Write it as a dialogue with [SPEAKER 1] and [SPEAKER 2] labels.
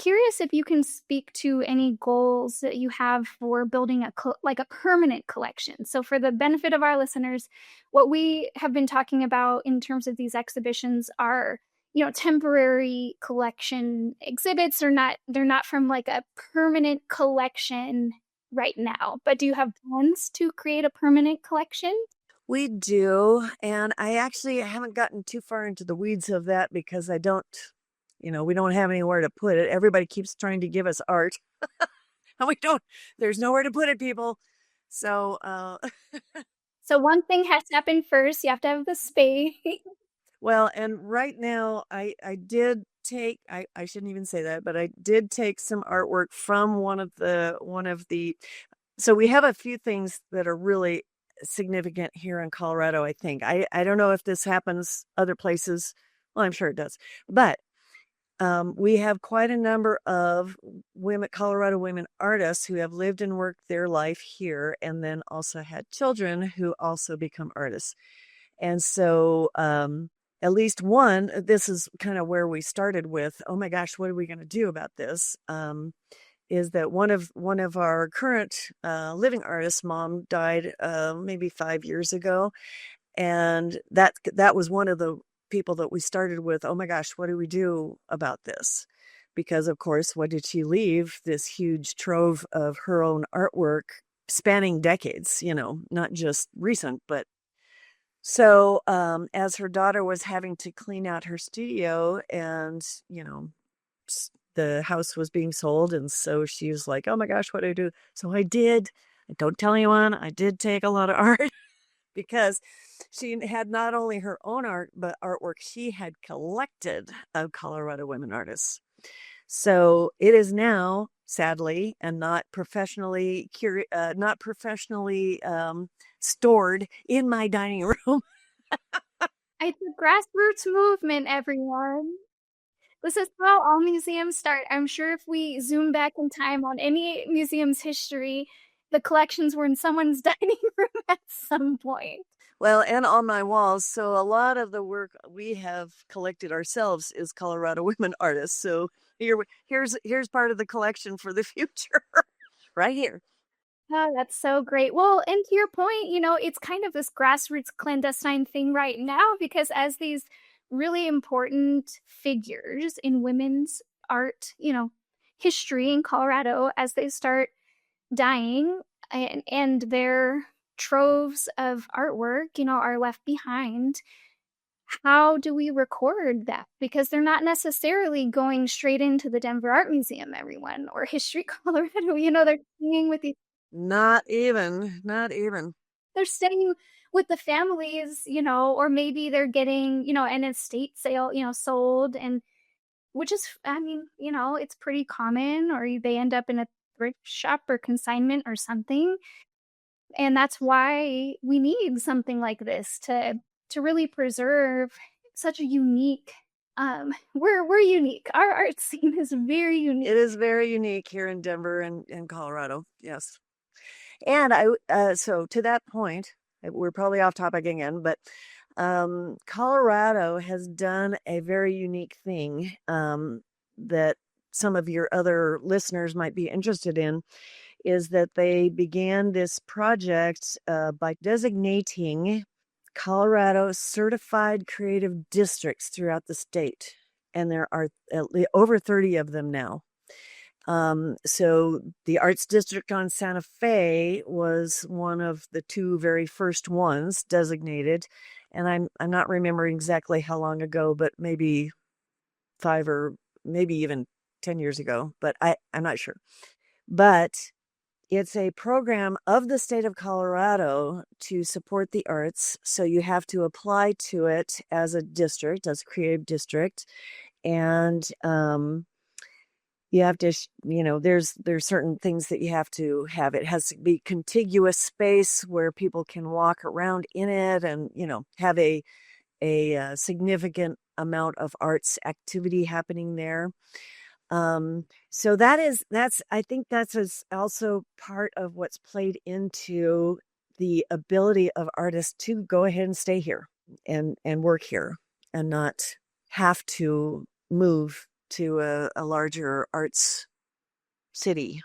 [SPEAKER 1] curious if you can speak to any goals that you have for building like a permanent collection. So, for the benefit of our listeners, what we have been talking about in terms of these exhibitions are, temporary collection exhibits. They're not from like a permanent collection right now. But do you have plans to create a permanent collection?
[SPEAKER 2] We do, and I actually haven't gotten too far into the weeds of that because I don't, we don't have anywhere to put it. Everybody keeps trying to give us art, and we don't. There's nowhere to put it, people. So,
[SPEAKER 1] So, one thing has to happen first. You have to have the space.
[SPEAKER 2] well, and right now I did take I shouldn't even say that, but I did take some artwork from one of the so we have a few things that are really significant here in Colorado, I think. I don't know if this happens other places. Well, I'm sure it does. But we have quite a number of Colorado women artists who have lived and worked their life here and then also had children who also become artists. And so at least one, this is kind of where we started with, oh my gosh, what are we going to do about this? Is that one of our current living artists' mom died maybe 5 years ago, and that was one of the people that we started with. Oh my gosh, what do we do about this? Because of course, what did she leave? This huge trove of her own artwork spanning decades. Not just recent, but so as her daughter was having to clean out her studio, and the house was being sold, and so she was like, oh my gosh, what do I do? So I did. Don't tell anyone, I did take a lot of art because she had not only her own art, but artwork she had collected of Colorado women artists. So it is now, sadly, and not professionally stored in my dining room.
[SPEAKER 1] It's a grassroots movement, everyone. This is how all museums start. I'm sure if we zoom back in time on any museum's history, the collections were in someone's dining room at some point.
[SPEAKER 2] Well, and on my walls. So a lot of the work we have collected ourselves is Colorado women artists. So here's part of the collection for the future right here.
[SPEAKER 1] Oh, that's so great. Well, and to your point, it's kind of this grassroots clandestine thing right now because as these really important figures in women's art, history in Colorado, as they start dying and their troves of artwork, are left behind, how do we record that? Because they're not necessarily going straight into the Denver Art Museum, everyone, or History Colorado. They're staying with
[SPEAKER 2] Not even.
[SPEAKER 1] they're staying with the families, or maybe they're getting, an estate sale, sold, and which is, I mean, it's pretty common, or they end up in a thrift shop or consignment or something. And that's why we need something like this to really preserve such a unique we're unique. Our art scene is very unique.
[SPEAKER 2] It is very unique here in Denver and in Colorado. Yes. And so to that point, we're probably off topic again, but Colorado has done a very unique thing that some of your other listeners might be interested in, is that they began this project by designating Colorado certified creative districts throughout the state. And there are over 30 of them now. So the Arts District on Santa Fe was one of the two very first ones designated. And I'm not remembering exactly how long ago, but maybe 5 or maybe even 10 years ago, but I'm not sure. But it's a program of the state of Colorado to support the arts. So you have to apply to it as a district, as a creative district. And you have to, there's certain things that you have to have. It has to be contiguous space where people can walk around in it and, have a significant amount of arts activity happening there. So I think that's also part of what's played into the ability of artists to go ahead and stay here and work here and not have to move to a larger arts city.